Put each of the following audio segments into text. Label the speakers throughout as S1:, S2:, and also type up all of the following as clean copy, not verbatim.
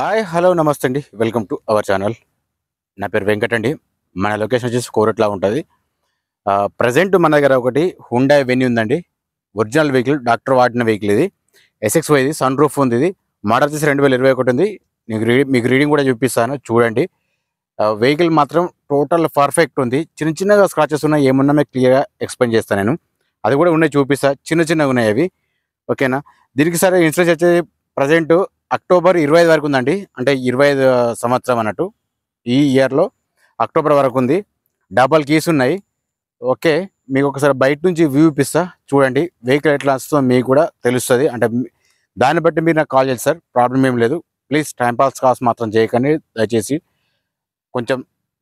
S1: Hi hello నమస్తే అండి. Welcome to our channel. నా పేరు వెంకట్ అండి. మన లొకేషన్ వచ్చేసి కోరట్లా ఉంటుంది. ప్రజెంట్ మన దగ్గర ఒకటి హుండాయ్ వెన్యూ ఉందండి. ఒరిజినల్ వెహికల్, డాక్టర్ వాడిన వెహికల్ ఇది. SXY ఇది, సన్ రూఫ్ ఉంది. ఇది మోడల్ వచ్చేసి 2021 ఉంది. మీకు రీడింగ్ కూడా చూపిస్తాను, చూడండి. వెహికల్ మాత్రం టోటల్ పర్ఫెక్ట్ ఉంది. చిన్న చిన్నగా స్క్రాచెస్ ఉన్నాయి, ఏమున్నా మీకు క్లియర్గా ఎక్స్ప్లెయిన్ చేస్తాను నేను. అది కూడా ఉన్నాయి, చూపిస్తా. చిన్న చిన్నగా ఉన్నాయి అవి, ఓకేనా. దీనికి సరే ఇన్సూరెన్స్ వచ్చేసి ప్రజెంట్ అక్టోబర్ 25 వరకు ఉందండి. అంటే 25 సంవత్సరం అన్నట్టు. ఈ ఇయర్లో అక్టోబర్ వరకు ఉంది. డబల్ కీస్ ఉన్నాయి. ఓకే, మీకు ఒకసారి బయట నుంచి వ్యూ ఇప్పిస్తా, చూడండి. వెహికల్ ఎట్లా వస్తుందో మీకు కూడా తెలుస్తుంది. అంటే దాన్ని బట్టి మీరు నాకు కాల్ చేయండి సార్, ప్రాబ్లం ఏం లేదు. ప్లీజ్ టైంపాస్ కాల్స్ మాత్రం చేయకండి దయచేసి. కొంచెం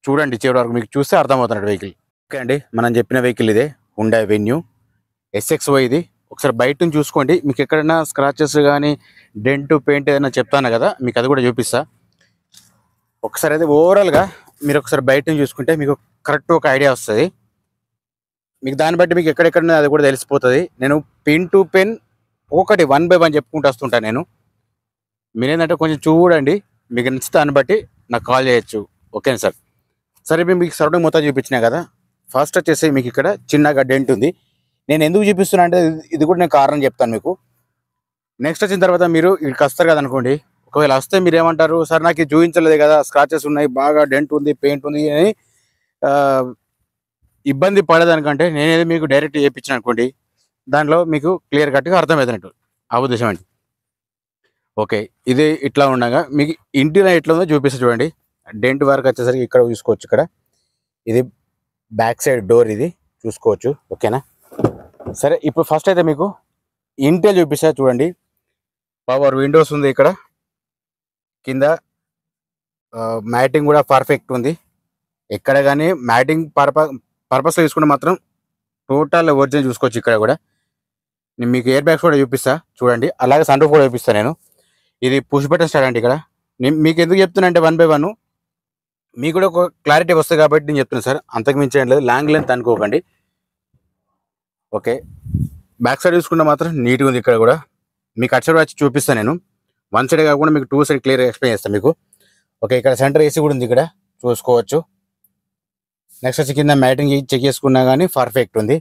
S1: చూడండి చివరి వరకు, మీకు చూస్తే అర్థమవుతున్నట్టు వెహికల్. ఓకే అండి, మనం చెప్పిన వెహికల్ ఇదే, హుండాయ్ వెన్యూ SXY ఇది. ఒకసారి బయట నుంచి చూసుకోండి. మీకు ఎక్కడైనా స్క్రాచెస్ కానీ డెంట్ పెయింట్ ఏదైనా చెప్తాను కదా, మీకు అది కూడా చూపిస్తా. ఒకసారి అయితే ఓవరాల్గా మీరు ఒకసారి బయట నుంచి చూసుకుంటే మీకు కరెక్ట్ ఒక ఐడియా వస్తుంది. మీకు దాన్ని బట్టి మీకు ఎక్కడెక్కడ అది కూడా తెలిసిపోతుంది. నేను పెన్ టు పెన్ ఒకటి 1 by 1 చెప్పుకుంటూ వస్తుంటాను నేను. మీరేంటంటే కొంచెం చూడండి, మీకు నచ్చితే దాన్ని బట్టి నాకు కాల్ చేయొచ్చు, ఓకేనా సార్. సరే, మీకు సరౌండింగ్ మొత్తం చూపించినా కదా. ఫస్ట్ వచ్చేసి మీకు ఇక్కడ చిన్నగా డెంట్ ఉంది. నేను ఎందుకు చూపిస్తున్నా అంటే ఇది కూడా నేను కారణం చెప్తాను మీకు. నెక్స్ట్ వచ్చిన తర్వాత మీరు ఇక్కడికి వస్తారు కదా అనుకోండి. ఒకవేళ వస్తే మీరు ఏమంటారు, సార్ నాకు ఇది చూపించలేదు కదా, స్క్రాచెస్ ఉన్నాయి, బాగా డెంట్ ఉంది, పెయింట్ ఉంది అని ఇబ్బంది పడేదానికంటే నేనేది మీకు డైరెక్ట్ చేయించాను అనుకోండి, దాంట్లో మీకు క్లియర్ కట్గా అర్థమవుతున్నట్టు ఆ ఉద్దేశం అండి. ఓకే, ఇది ఇట్లా ఉండగా మీకు ఇంటిలో ఎట్లా ఉందో చూపిస్తా చూడండి. డెంట్ వరకు వచ్చేసరికి ఇక్కడ చూసుకోవచ్చు. ఇక్కడ ఇది బ్యాక్ సైడ్ డోర్, ఇది చూసుకోవచ్చు, ఓకేనా. సరే, ఇప్పుడు ఫస్ట్ అయితే మీకు ఇంటెల్ చూపిస్తా చూడండి. పవర్ విండోస్ ఉంది ఇక్కడ. కింద మ్యాటింగ్ కూడా పర్ఫెక్ట్ ఉంది. ఎక్కడ కానీ మ్యాటింగ్ పర్పస్లో తీసుకుంటే మాత్రం టోటల్ ఒరిజినల్ చూసుకోవచ్చు. ఇక్కడ కూడా నేను మీకు ఎయిర్ బ్యాగ్స్ కూడా చూపిస్తా చూడండి. అలాగే సన్ రూఫ్ కూడా చూపిస్తాను నేను. ఇది పుష్ బటన్ స్టార్ట్ అండి. ఇక్కడ నేను మీకు ఎందుకు చెప్తున్నా అంటే 1 by 1 మీకు కూడా ఒక క్లారిటీ వస్తుంది కాబట్టి నేను చెప్తున్నాను సార్. అంతకు మించి ఏం లేదు, లాంగ్ లెంత్ అనుకోకండి. ఓకే, బ్యాక్ సైడ్ చూసుకుంటే మాత్రం నీట్గా ఉంది. ఇక్కడ కూడా మీకు అటు సైడ్ వచ్చి చూపిస్తాను నేను. 1 సైడ్ కాకుండా మీకు 2 సైడ్ క్లియర్ ఎక్స్ప్లెయిన్ చేస్తాను మీకు. ఓకే, ఇక్కడ సెంటర్ AC కూడా ఉంది, ఇక్కడ చూసుకోవచ్చు. నెక్స్ట్ వచ్చి కింద మ్యాటింగ్ చెక్ చేసుకున్నా కానీ పర్ఫెక్ట్ ఉంది.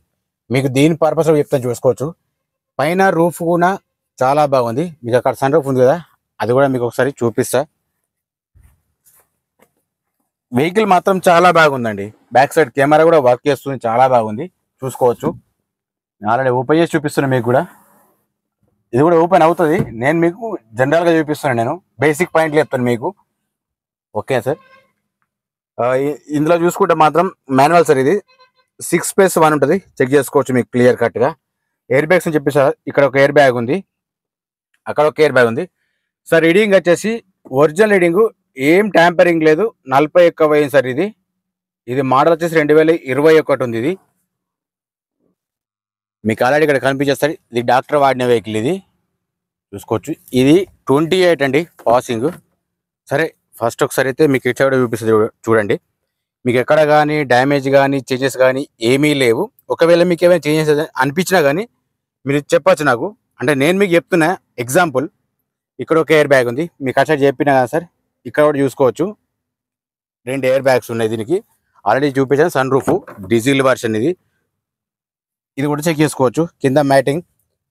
S1: మీకు దీని పర్పస్లో చెప్తాను, చూసుకోవచ్చు. పైన రూఫ్ కూడా చాలా బాగుంది. మీకు అక్కడ సన్ రూఫ్ ఉంది కదా, అది కూడా మీకు ఒకసారి చూపిస్తా. వెహికల్ మాత్రం చాలా బాగుందండి. బ్యాక్ సైడ్ కెమెరా కూడా వర్క్ చేస్తుంది, చాలా బాగుంది, చూసుకోవచ్చు. ఆల్రెడీ ఓపెన్ చేసి చూపిస్తున్నాను మీకు కూడా. ఇది కూడా ఓపెన్ అవుతుంది. నేను మీకు జనరల్గా చూపిస్తున్నాను, నేను బేసిక్ పాయింట్లు చెప్తాను మీకు, ఓకే సార్. ఇందులో చూసుకుంటే మాత్రం మాన్యువల్ సార్. ఇది 6+1 ఉంటుంది, చెక్ చేసుకోవచ్చు మీకు క్లియర్ కట్గా. ఎయిర్ బ్యాగ్స్ అని చెప్పి సార్, ఇక్కడ ఒక ఎయిర్ బ్యాగ్ ఉంది, అక్కడ ఒక ఎయిర్ బ్యాగ్ ఉంది సార్. రీడింగ్ వచ్చేసి ఒరిజినల్ రీడింగ్, ఏం ట్యాంపరింగ్ లేదు, 40 ఎక్కువ అయింది సార్. ఇది మోడల్ వచ్చేసి 2021 ఉంది. ఇది మీకు ఆల్రెడీ ఇక్కడ కనిపించేస్తారు. ఇది డాక్టర్ వాడిన వెహికల్, ఇది చూసుకోవచ్చు. ఇది 28 అండి పాసింగ్. సరే, ఫస్ట్ ఒకసారి అయితే మీకు ఇటు సైడ్ చూపిస్తుంది చూడండి. మీకు ఎక్కడ కానీ డ్యామేజ్ కానీ చేంజెస్ కానీ ఏమీ లేవు. ఒకవేళ మీకు ఏమైనా చేంజెస్ అనిపించినా కానీ మీరు చెప్పచ్చు నాకు. అంటే నేను మీకు చెప్తున్నా ఎగ్జాంపుల్. ఇక్కడ ఒక ఎయిర్ బ్యాగ్ ఉంది, మీకు అటు సైడ్ చెప్పినా కదా సార్. ఇక్కడ కూడా చూసుకోవచ్చు, 2 ఎయిర్ బ్యాగ్స్ ఉన్నాయి. దీనికి ఆల్రెడీ చూపించాను. సన్ రూఫ్ డీజిల్ వర్షన్ ఇది కూడా చెక్ చేసుకోవచ్చు. కింద మ్యాటింగ్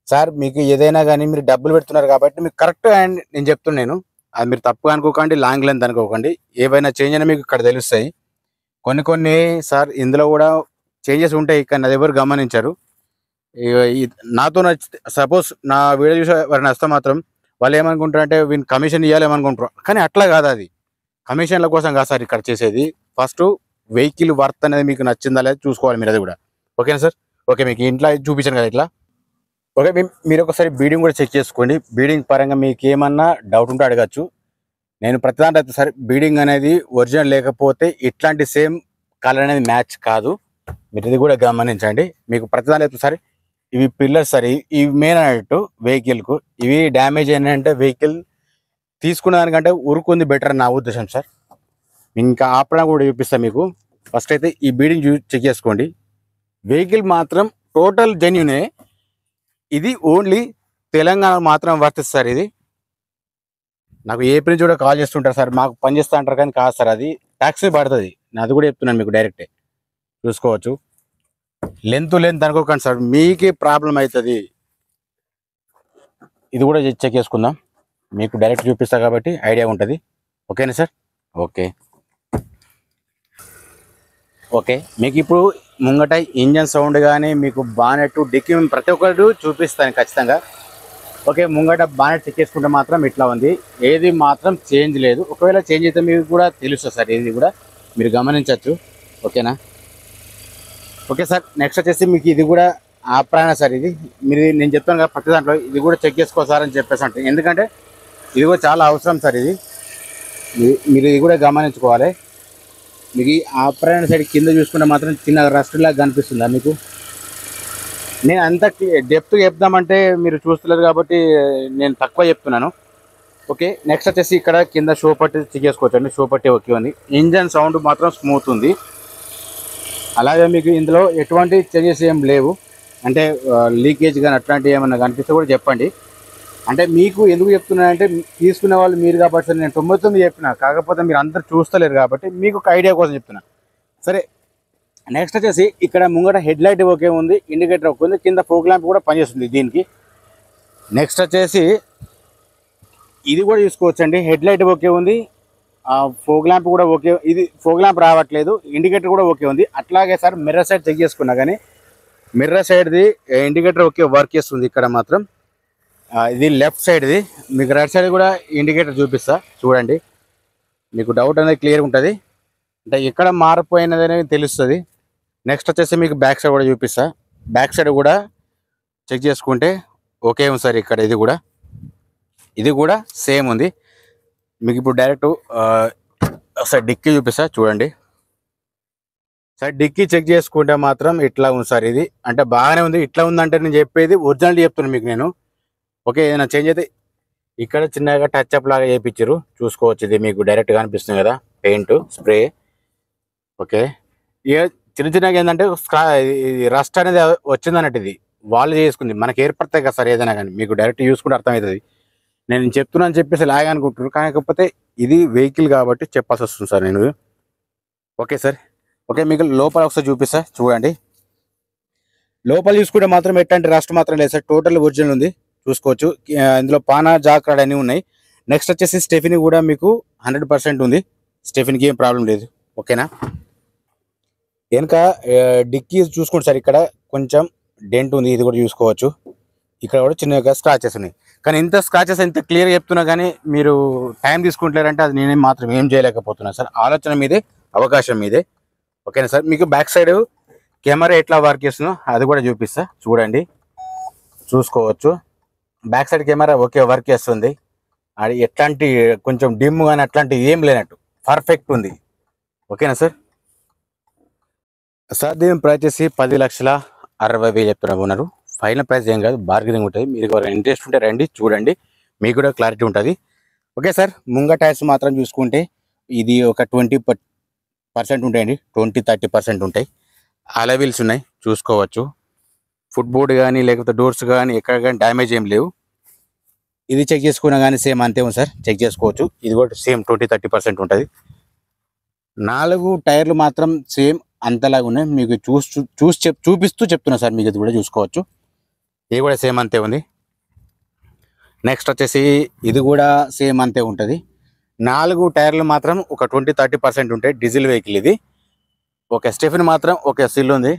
S1: సార్. మీకు ఏదైనా కానీ మీరు డబ్బులు పెడుతున్నారు కాబట్టి మీకు కరెక్ట్ అండ్ నేను చెప్తున్నాను. అది మీరు తప్పుగా అనుకోకండి, లాంగ్ లెంత్ అనుకోకండి. ఏవైనా చేంజ్ అయినా మీకు ఇక్కడ తెలుస్తాయి. కొన్ని సార్ ఇందులో కూడా చేంజెస్ ఉంటాయి, కానీ అది ఎవరు గమనించరు. నాతో నచ్చితే సపోజ్ నా వీడియో చూసి ఎవరైనా వస్తే మాత్రం వాళ్ళు ఏమనుకుంటారు అంటే వీళ్ళు కమిషన్ ఇవ్వాలి ఏమనుకుంటారు. కానీ అట్లా కాదు, అది కమిషన్ల కోసం కాదు సార్ ఇక్కడ చేసేది. ఫస్ట్ వెహికల్ వర్త్ అనేది మీకు నచ్చిందా లేదా చూసుకోవాలి మీరు, అది కూడా, ఓకేనా సార్. ఓకే, మీకు ఇంట్లో చూపించాను కదా ఇట్లా. ఓకే, మీరు ఒకసారి బీడింగ్ కూడా చెక్ చేసుకోండి. బీడింగ్ పరంగా మీకు ఏమన్నా డౌట్ ఉంటే అడగచ్చు. నేను ప్రతిదాంట్లో అయితే సార్ బీడింగ్ అనేది ఒరిజినల్ లేకపోతే ఇట్లాంటి సేమ్ కలర్ అనేది మ్యాచ్ కాదు. మీరు ఇది కూడా గమనించండి. మీకు ప్రతిదాంట్లో అయితే సార్ ఇవి పిల్లర్స్ సార్, ఇవి మెయిన్ అన్నట్టు వెహికల్కు. ఇవి డ్యామేజ్ అయినాయంటే వెహికల్ తీసుకున్న దానికంటే ఉరుకుంది బెటర్ నా ఉద్దేశం సార్. ఇంకా ఆపడం కూడా చూపిస్తాను మీకు. ఫస్ట్ అయితే ఈ బీడింగ్ చెక్ చేసుకోండి. వెహికల్ మాత్రం టోటల్ జెన్యూనే. ఇది ఓన్లీ తెలంగాణ మాత్రం వర్తిస్తారు. ఇది నాకు ఏప్రిల్ నుంచి కూడా కాల్ చేస్తుంటారు సార్, మాకు పని చేస్తా అంటారు కానీ కాదు సార్, అది ట్యాక్సీ పడుతుంది. నేను అది కూడా చెప్తున్నాను మీకు డైరెక్టే చూసుకోవచ్చు. లెంత్ అనుకోకండి సార్, మీకే ప్రాబ్లం అవుతుంది. ఇది కూడా చెక్ చేసుకుందాం, మీకు డైరెక్ట్ చూపిస్తా కాబట్టి ఐడియా ఉంటుంది. ఓకేనా సార్? ఓకే మీకు ఇప్పుడు ముంగట ఇంజన్ సౌండ్ కానీ మీకు బానెట్ డిక్కి ప్రతి ఒక్కరు చూపిస్తాను ఖచ్చితంగా. ఓకే, ముంగట బానెట్ చెక్ చేసుకుంటే మాత్రం ఇట్లా ఉంది, ఏది మాత్రం చేంజ్ లేదు. ఒకవేళ చేంజ్ అయితే మీకు కూడా తెలుస్తుంది సార్, ఇది కూడా మీరు గమనించవచ్చు. ఓకేనా? ఓకే సార్, నెక్స్ట్ వచ్చేసి మీకు ఇది కూడా ఆప్రానా సార్. ఇది మీరు నేను చెప్తాను కదా ప్రతి దాంట్లో ఇది కూడా చెక్ చేసుకో సార్ అని చెప్పేసి అంటే, ఎందుకంటే ఇది కూడా చాలా అవసరం సార్. ఇది మీరు ఇది కూడా గమనించుకోవాలి. మీకు ఈ ఆప్రానా సైడ్ కింద చూసుకుంటే మాత్రం చిన్న రస్ట్ లాగా కనిపిస్తుందా మీకు? నేను అంత డెప్త్గా చెప్దామంటే మీరు చూస్తలేరు కాబట్టి నేను తక్కువ చెప్తున్నాను. ఓకే, నెక్స్ట్ వచ్చేసి ఇక్కడ కింద షో పట్టి చెక్ చేసుకోవచ్చు అండి. షో పట్టి ఓకే ఉంది. ఇంజన్ సౌండ్ మాత్రం స్మూత్ ఉంది. అలాగే మీకు ఇందులో ఎటువంటి చేంజెస్ ఏం లేవు. అంటే లీకేజ్ కానీ అట్లాంటివి ఏమన్నా కనిపిస్తే కూడా చెప్పండి. అంటే మీకు ఎందుకు చెప్తున్నానంటే తీసుకునే వాళ్ళు మీరు కాబట్టి నేను 99 చెప్పిన, కాకపోతే మీరు అందరు చూస్తలేరు కాబట్టి మీకు ఒక ఐడియా కోసం చెప్తున్నా. సరే, నెక్స్ట్ వచ్చేసి ఇక్కడ ముంగట హెడ్ లైట్ ఓకే ఉంది, ఇండికేటర్ ఓకే ఉంది, కింద ఫోగ్ ల్యాంప్ కూడా పనిచేస్తుంది దీనికి. నెక్స్ట్ వచ్చేసి ఇది కూడా చూసుకోవచ్చండి, హెడ్ లైట్ ఓకే ఉంది, ఫోగ్ ల్యాంప్ కూడా ఓకే. ఇది ఫోగ్ ల్యాంప్ రావట్లేదు, ఇండికేటర్ కూడా ఓకే ఉంది. అట్లాగే సార్ మిర్రర్ సైడ్ చెక్ చేసుకున్నా కానీ మిర్రర్ సైడ్ది ఇండికేటర్ ఓకే వర్క్ చేస్తుంది. ఇక్కడ మాత్రం ఇది లెఫ్ట్ సైడ్ది, మీకు రైట్ సైడ్ కూడా ఇండికేటర్ చూపిస్తా చూడండి. మీకు డౌట్ అనేది క్లియర్ ఉంటుంది, అంటే ఎక్కడ మారిపోయినది అనేది తెలుస్తుంది. నెక్స్ట్ వచ్చేసి మీకు బ్యాక్ సైడ్ కూడా చూపిస్తా. బ్యాక్ సైడ్ కూడా చెక్ చేసుకుంటే ఓకే ఉంది సార్. ఇక్కడ ఇది కూడా సేమ్ ఉంది. మీకు ఇప్పుడు డైరెక్ట్ సార్ డిక్కీ చూపిస్తా చూడండి. సార్ డిక్కీ చెక్ చేసుకుంటే మాత్రం ఇట్లా ఉంది సార్. ఇది అంటే బాగానే ఉంది. ఇట్లా ఉందంటే నేను చెప్పేది ఒరిజినల్ చెప్తున్నాను మీకు నేను. ఓకే, ఏదైనా చేంజ్ అయితే ఇక్కడ చిన్నగా టచ్ అప్ లాగా చేయించారు చూసుకోవచ్చు. ఇది మీకు డైరెక్ట్గా అనిపిస్తుంది కదా, పెయింట్ స్ప్రే. ఓకే, చిన్నగా ఏంటంటే రస్ట్ అనేది వచ్చింది అన్నట్టు. ఇది వాళ్ళు చేసుకుంది, మనకి ఏర్పడతాయి కదా సార్ ఏదైనా కానీ. మీకు డైరెక్ట్ చూసుకుంటే అర్థమవుతుంది. నేను చెప్తున్నాను చెప్పేసి లాగా అనుకుంటున్నారు, కాకపోతే ఇది వెహికల్ కాబట్టి చెప్పాల్సి వస్తుంది సార్ నేను. ఓకే సార్, ఓకే మీకు లోపల ఒకసారి చూపిస్తా చూడండి. లోపల చూసుకుంటే మాత్రం ఎట్లాంటి రస్ట్ మాత్రం లేదు సార్, టోటల్ ఒరిజినల్ ఉంది చూసుకోవచ్చు. ఇందులో పానా జాక్రాడ్ అన్నీ ఉన్నాయి. నెక్స్ట్ వచ్చేసి స్టెఫినీ కూడా మీకు 100% ఉంది. స్టెఫినీకి ఏం ప్రాబ్లం లేదు. ఓకేనా? వెనక డిక్కీ చూసుకోండి సార్, ఇక్కడ కొంచెం డెంట్ ఉంది, ఇది కూడా చూసుకోవచ్చు. ఇక్కడ కూడా చిన్నగా స్క్రాచెస్ ఉన్నాయి. కానీ ఇంత స్క్రాచెస్ ఎంత క్లియర్గా చెప్తున్నా కానీ మీరు టైం తీసుకుంటారంటే అది నేనే మాత్రం ఏం చేయలేకపోతున్నా సార్. ఆలోచన మీదే, అవకాశం మీదే. ఓకేనా సార్? మీకు బ్యాక్ సైడ్ కెమెరా ఎట్లా వర్క్ చేస్తుందో అది కూడా చూపిస్తా చూడండి, చూసుకోవచ్చు. Back side camera okay work చేస్తుంది. అది ఎట్లాంటి కొంచెం డిమ్ కానీ అట్లాంటివి ఏం లేనట్టు పర్ఫెక్ట్ ఉంది. ఓకేనా సార్? సార్ దీని ప్రైస్ వచ్చేసి 10,60,000 చెప్తున్నారు. ఫైనల్ ప్రైస్ ఏం కాదు, బార్గెనింగ్ ఉంటుంది. మీరు ఎవరైనా ఇంట్రెస్ట్ ఉంటే రండి చూడండి, మీకు కూడా క్లారిటీ ఉంటుంది. ఓకే సార్, ముంగ టైర్స్ మాత్రం చూసుకుంటే ఇది ఒక 20% ఉంటాయండి, 20-30% ఉంటాయి. అలవీల్స్ ఉన్నాయి చూసుకోవచ్చు. ఫుట్ బోర్డ్ కానీ లేకపోతే డోర్స్ కానీ ఎక్కడ కానీ డ్యామేజ్ ఏం లేవు. ఇది చెక్ చేసుకున్నా కానీ సేమ్ అంతే ఉంది సార్, చెక్ చేసుకోవచ్చు. ఇది కూడా సేమ్ 20-30% ఉంటుంది. 4 టైర్లు మాత్రం సేమ్ అంతలాగా ఉన్నాయి. మీకు చూపిస్తూ చెప్తున్నా సార్, మీకు ఇది కూడా చూసుకోవచ్చు. ఇది కూడా సేమ్ అంతే ఉంది. నెక్స్ట్ వచ్చేసి ఇది కూడా సేమ్ అంతే ఉంటుంది. 4 టైర్లు మాత్రం ఒక 20-30% ఉంటాయి. డీజిల్ వెహికల్ ఇది. ఓకే, స్టెఫిన్ మాత్రం ఓకే సిల్ ఉంది.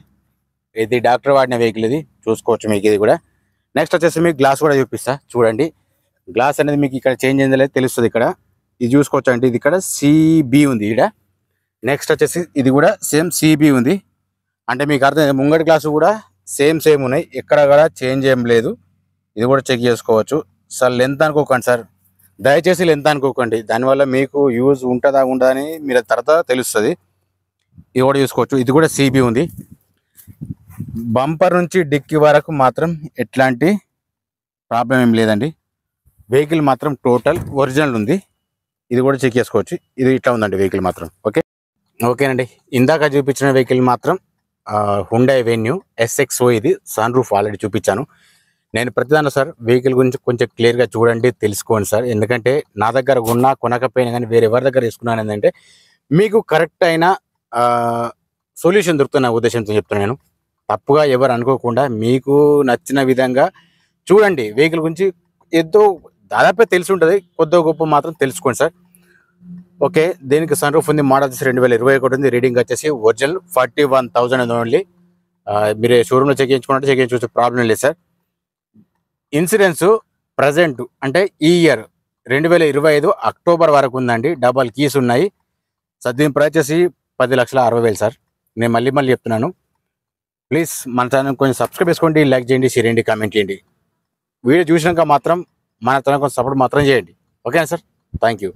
S1: ఇది డాక్టర్ వాడిన వెహికల్ ఇది చూసుకోవచ్చు మీకు. ఇది కూడా నెక్స్ట్ వచ్చేసి మీకు గ్లాస్ కూడా చూపిస్తా చూడండి. గ్లాస్ అనేది మీకు ఇక్కడ చేంజ్ అయింది లేదు తెలుస్తుంది. ఇక్కడ ఇది చూసుకోవచ్చు అండి, ఇది ఇక్కడ CB ఉంది ఇక్కడ. నెక్స్ట్ వచ్చేసి ఇది కూడా సేమ్ CB ఉంది. అంటే మీకు అర్థం, ముంగడి గ్లాసు కూడా సేమ్ ఉన్నాయి, ఎక్కడ కూడా చేంజ్ ఏం లేదు. ఇది కూడా చెక్ చేసుకోవచ్చు సార్. లెంత్ అనుకోకండి సార్, దయచేసి లెంత్ అనుకోకండి, దానివల్ల మీకు యూజ్ ఉంటుందా ఉండదా అని మీరు తర్వాత తెలుస్తుంది. ఇది కూడా చూసుకోవచ్చు. ఇది కూడా CB ఉంది. బంపర్ నుంచి డిక్కీ వరకు మాత్రం ఎట్లాంటి ప్రాబ్లం ఏం లేదండి. వెహికల్ మాత్రం టోటల్ ఒరిజినల్ ఉంది. ఇది కూడా చెక్ చేసుకోవచ్చు. ఇది ఇట్లా ఉందండి వెహికల్ మాత్రం. ఓకేనండి, ఇందాక చూపించిన వెహికల్ మాత్రం హుండై వెన్యూ SXO. ఇది సన్ రూఫ్ ఆల్రెడీ చూపించాను. నేను ప్రతిదాన సార్ వెహికల్ గురించి కొంచెం క్లియర్గా చూడండి, తెలుసుకోండి సార్. ఎందుకంటే నా దగ్గర ఉన్నా కొనకపోయినా కానీ వేరే ఎవరి దగ్గర తీసుకున్నాను ఏంటంటే మీకు కరెక్ట్ అయిన సొల్యూషన్ దొరుకుతున్న ఉద్దేశంతో చెప్తున్నాను. నేను తప్పుగా ఎవరు అనుకోకుండా మీకు నచ్చిన విధంగా చూడండి. వెహికల్ గురించి ఏదో దాదాపు తెలిసి ఉంటుంది, కొద్ది గొప్ప మాత్రం తెలుసుకోండి సార్. ఓకే, దీనికి సన్ రూఫ్ ఉంది, మోడల్ 2021 ఉంది, రీడింగ్ వచ్చేసి ఒరిజినల్ 41,000 ఓన్లీ. మీరు షోరూమ్లో చెక్ చేయించుకోవచ్చు, ప్రాబ్లం లేదు సార్. ఇన్సూరెన్స్ ప్రజెంట్ అంటే ఈ ఇయర్ 2025 అక్టోబర్ వరకు ఉందండి. డబల్ కీస్ ఉన్నాయి సార్. దీని ప్రైస్ వచ్చేసి 10,60,000 సార్. నేను మళ్ళీ చెప్తున్నాను. ప్లీజ్ మన ఛానల్ కొంచెం సబ్స్క్రైబ్ చేసుకోండి, లైక్ చేయండి, షేర్ చేయండి, కామెంట్ చేయండి. వీడియో చూసినాక మాత్రం మన ఛానల్ కొంచెం సపోర్ట్ మాత్రం చేయండి. ఓకేనా సార్? Thank you.